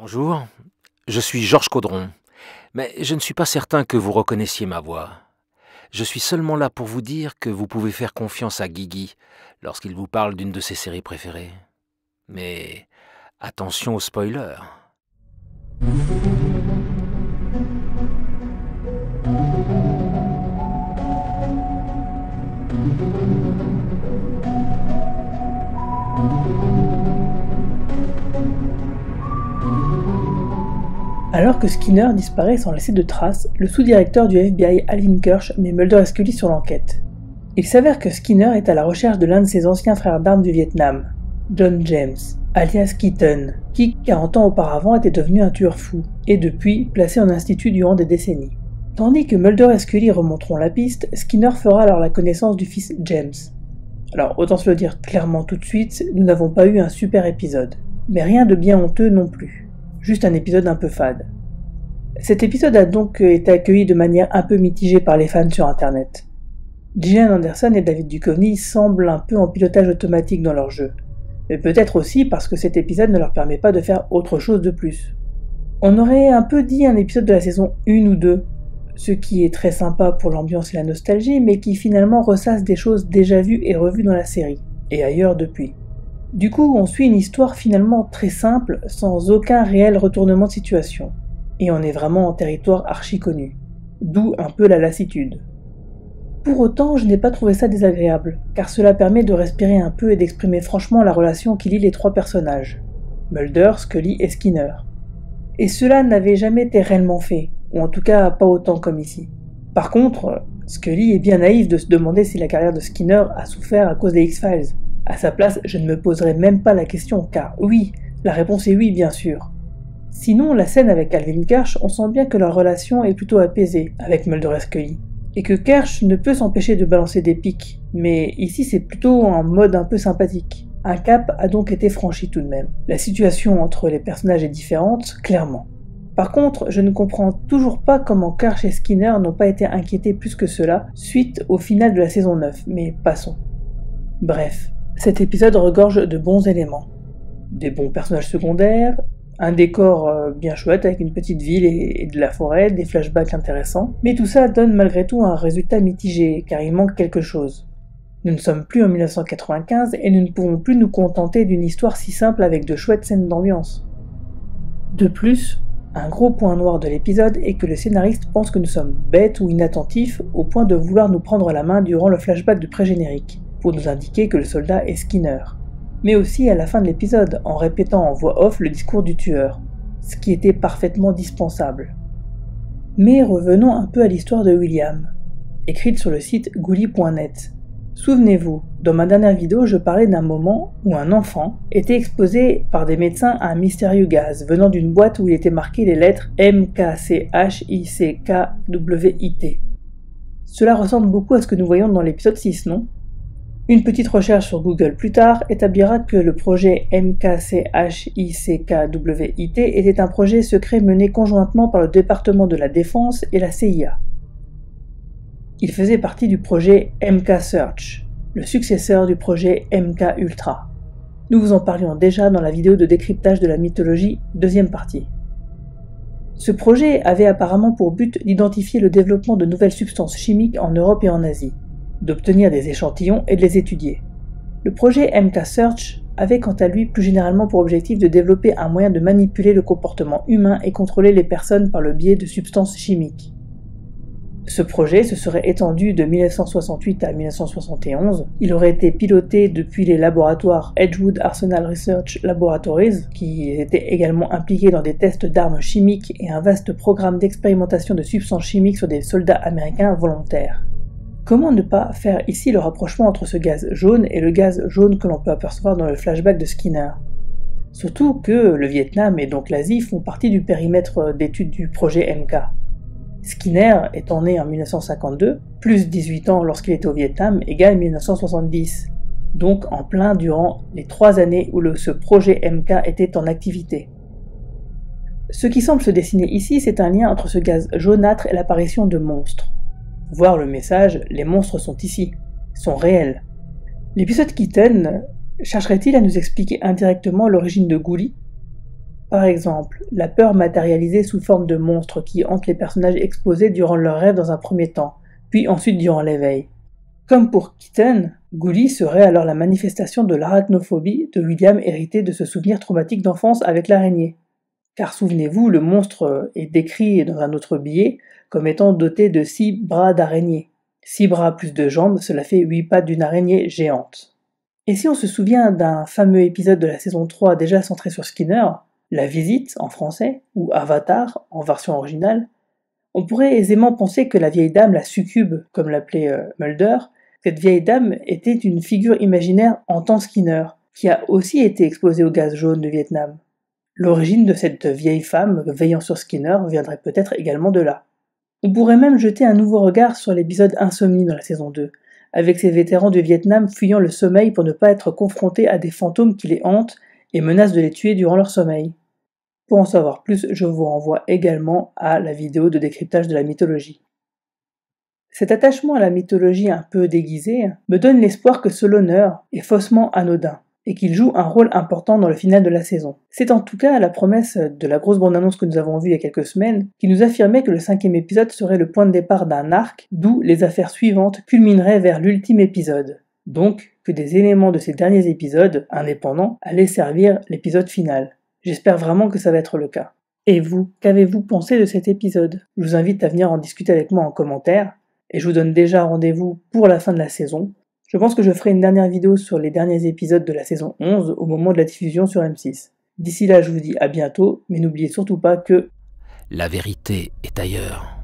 Bonjour, je suis Georges Caudron, mais je ne suis pas certain que vous reconnaissiez ma voix. Je suis seulement là pour vous dire que vous pouvez faire confiance à Guigui lorsqu'il vous parle d'une de ses séries préférées. Mais attention aux spoilers. Alors que Skinner disparaît sans laisser de traces, le sous-directeur du FBI Alvin Kirsch met Mulder et Scully sur l'enquête. Il s'avère que Skinner est à la recherche de l'un de ses anciens frères d'armes du Vietnam, John James, alias Keaton, qui 40 ans auparavant était devenu un tueur fou, et depuis placé en institut durant des décennies. Tandis que Mulder et Scully remonteront la piste, Skinner fera alors la connaissance du fils James. Alors autant se le dire clairement tout de suite, nous n'avons pas eu un super épisode, mais rien de bien honteux non plus. Juste un épisode un peu fade. Cet épisode a donc été accueilli de manière un peu mitigée par les fans sur internet. Gillian Anderson et David Duchovny semblent un peu en pilotage automatique dans leur jeu, mais peut-être aussi parce que cet épisode ne leur permet pas de faire autre chose de plus. On aurait un peu dit un épisode de la saison 1 ou 2, ce qui est très sympa pour l'ambiance et la nostalgie, mais qui finalement ressasse des choses déjà vues et revues dans la série, et ailleurs depuis. Du coup, on suit une histoire finalement très simple, sans aucun réel retournement de situation. Et on est vraiment en territoire archi connu. D'où un peu la lassitude. Pour autant, je n'ai pas trouvé ça désagréable, car cela permet de respirer un peu et d'exprimer franchement la relation qui lie les trois personnages. Mulder, Scully et Skinner. Et cela n'avait jamais été réellement fait, ou en tout cas pas autant comme ici. Par contre, Scully est bien naïf de se demander si la carrière de Skinner a souffert à cause des X-Files. À sa place, je ne me poserai même pas la question, car oui, la réponse est oui bien sûr. Sinon, la scène avec Alvin Kirsch, on sent bien que leur relation est plutôt apaisée avec Mulder et Scully, et que Kirsch ne peut s'empêcher de balancer des pics, mais ici c'est plutôt en mode un peu sympathique. Un cap a donc été franchi tout de même. La situation entre les personnages est différente, clairement. Par contre, je ne comprends toujours pas comment Kirsch et Skinner n'ont pas été inquiétés plus que cela suite au final de la saison 9, mais passons. Bref. Cet épisode regorge de bons éléments. Des bons personnages secondaires, un décor bien chouette avec une petite ville et de la forêt, des flashbacks intéressants, mais tout ça donne malgré tout un résultat mitigé, car il manque quelque chose. Nous ne sommes plus en 1995 et nous ne pouvons plus nous contenter d'une histoire si simple avec de chouettes scènes d'ambiance. De plus, un gros point noir de l'épisode est que le scénariste pense que nous sommes bêtes ou inattentifs au point de vouloir nous prendre la main durant le flashback de pré-générique, pour nous indiquer que le soldat est Skinner, mais aussi à la fin de l'épisode en répétant en voix off le discours du tueur, ce qui était parfaitement dispensable. Mais revenons un peu à l'histoire de William, écrite sur le site ghoulie.net. Souvenez-vous, dans ma dernière vidéo, je parlais d'un moment où un enfant était exposé par des médecins à un mystérieux gaz venant d'une boîte où il était marqué les lettres MKCHICKWIT. Cela ressemble beaucoup à ce que nous voyons dans l'épisode 6, non ? Une petite recherche sur Google plus tard établira que le projet MKCHICKWIT était un projet secret mené conjointement par le département de la Défense et la CIA. Il faisait partie du projet MKSearch, le successeur du projet MKUltra. Nous vous en parlions déjà dans la vidéo de décryptage de la mythologie, deuxième partie. Ce projet avait apparemment pour but d'identifier le développement de nouvelles substances chimiques en Europe et en Asie, d'obtenir des échantillons et de les étudier. Le projet MKSearch avait quant à lui plus généralement pour objectif de développer un moyen de manipuler le comportement humain et contrôler les personnes par le biais de substances chimiques. Ce projet se serait étendu de 1968 à 1971. Il aurait été piloté depuis les laboratoires Edgewood Arsenal Research Laboratories, qui étaient également impliqués dans des tests d'armes chimiques et un vaste programme d'expérimentation de substances chimiques sur des soldats américains volontaires. Comment ne pas faire ici le rapprochement entre ce gaz jaune et le gaz jaune que l'on peut apercevoir dans le flashback de Skinner ? Surtout que le Vietnam et donc l'Asie font partie du périmètre d'étude du projet MK. Skinner étant né en 1952, plus 18 ans lorsqu'il était au Vietnam, égale 1970, donc en plein durant les 3 années où ce projet MK était en activité. Ce qui semble se dessiner ici, c'est un lien entre ce gaz jaunâtre et l'apparition de monstres. Voir le message, les monstres sont ici, sont réels. L'épisode Keaton chercherait-il à nous expliquer indirectement l'origine de Ghoulie ? Par exemple, la peur matérialisée sous forme de monstres qui hantent les personnages exposés durant leur rêve dans un premier temps, puis ensuite durant l'éveil. Comme pour Keaton, Gully serait alors la manifestation de l'arachnophobie de William héritée de ce souvenir traumatique d'enfance avec l'araignée. Car souvenez-vous, le monstre est décrit dans un autre billet comme étant doté de 6 bras d'araignée. 6 bras plus 2 jambes, cela fait 8 pattes d'une araignée géante. Et si on se souvient d'un fameux épisode de la saison 3 déjà centré sur Skinner, La Visite en français, ou Avatar en version originale, on pourrait aisément penser que la vieille dame, la succube, comme l'appelait Mulder, cette vieille dame était une figure imaginaire en tant Skinner, qui a aussi été exposée au gaz jaune de Vietnam. L'origine de cette vieille femme veillant sur Skinner viendrait peut-être également de là. On pourrait même jeter un nouveau regard sur l'épisode Insomnie dans la saison 2, avec ces vétérans du Vietnam fuyant le sommeil pour ne pas être confrontés à des fantômes qui les hantent et menacent de les tuer durant leur sommeil. Pour en savoir plus, je vous renvoie également à la vidéo de décryptage de la mythologie. Cet attachement à la mythologie un peu déguisée me donne l'espoir que Soloner est faussement anodin, et qu'il joue un rôle important dans le final de la saison. C'est en tout cas la promesse de la grosse bande-annonce que nous avons vue il y a quelques semaines, qui nous affirmait que le 5e épisode serait le point de départ d'un arc, d'où les affaires suivantes culmineraient vers l'ultime épisode. Donc, que des éléments de ces derniers épisodes, indépendants, allaient servir l'épisode final. J'espère vraiment que ça va être le cas. Et vous, qu'avez-vous pensé de cet épisode ? Je vous invite à venir en discuter avec moi en commentaire, et je vous donne déjà rendez-vous pour la fin de la saison. Je pense que je ferai une dernière vidéo sur les derniers épisodes de la saison 11 au moment de la diffusion sur M6. D'ici là, je vous dis à bientôt, mais n'oubliez surtout pas que... La vérité est ailleurs.